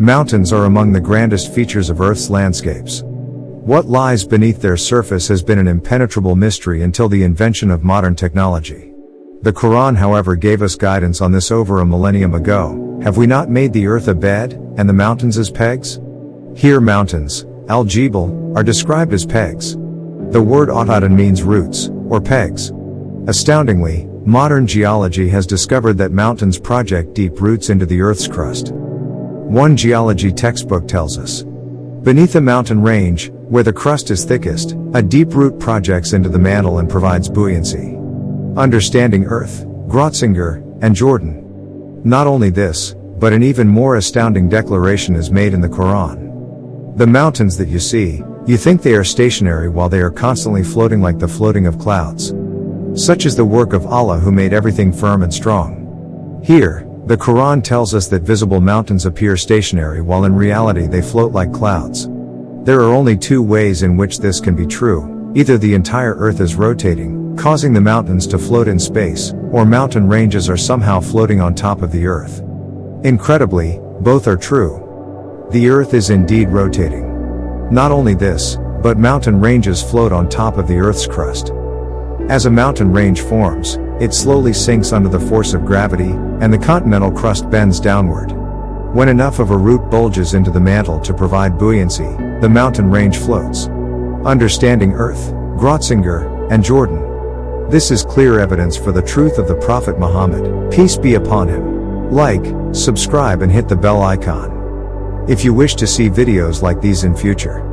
Mountains are among the grandest features of Earth's landscapes. What lies beneath their surface has been an impenetrable mystery until the invention of modern technology. The Quran, however, gave us guidance on this over a millennium ago. Have we not made the earth a bed, and the mountains as pegs? Here mountains, al-Jibal, are described as pegs. The word Autadan means roots, or pegs. Astoundingly, modern geology has discovered that mountains project deep roots into the Earth's crust. One geology textbook tells us, beneath a mountain range, where the crust is thickest, a deep root projects into the mantle and provides buoyancy. Understanding Earth, Grotzinger, and Jordan. Not only this, but an even more astounding declaration is made in the Quran. The mountains that you see, you think they are stationary while they are constantly floating like the floating of clouds. Such is the work of Allah who made everything firm and strong. Here, the Quran tells us that visible mountains appear stationary while in reality they float like clouds. There are only two ways in which this can be true. Either the entire earth is rotating, causing the mountains to float in space, or mountain ranges are somehow floating on top of the earth. Incredibly, both are true. The earth is indeed rotating. Not only this, but mountain ranges float on top of the earth's crust. As a mountain range forms, it slowly sinks under the force of gravity, and the continental crust bends downward. When enough of a root bulges into the mantle to provide buoyancy, the mountain range floats. Understanding Earth, Grotzinger, and Jordan. This is clear evidence for the truth of the Prophet Muhammad, peace be upon him. Like, subscribe and hit the bell icon if you wish to see videos like these in future.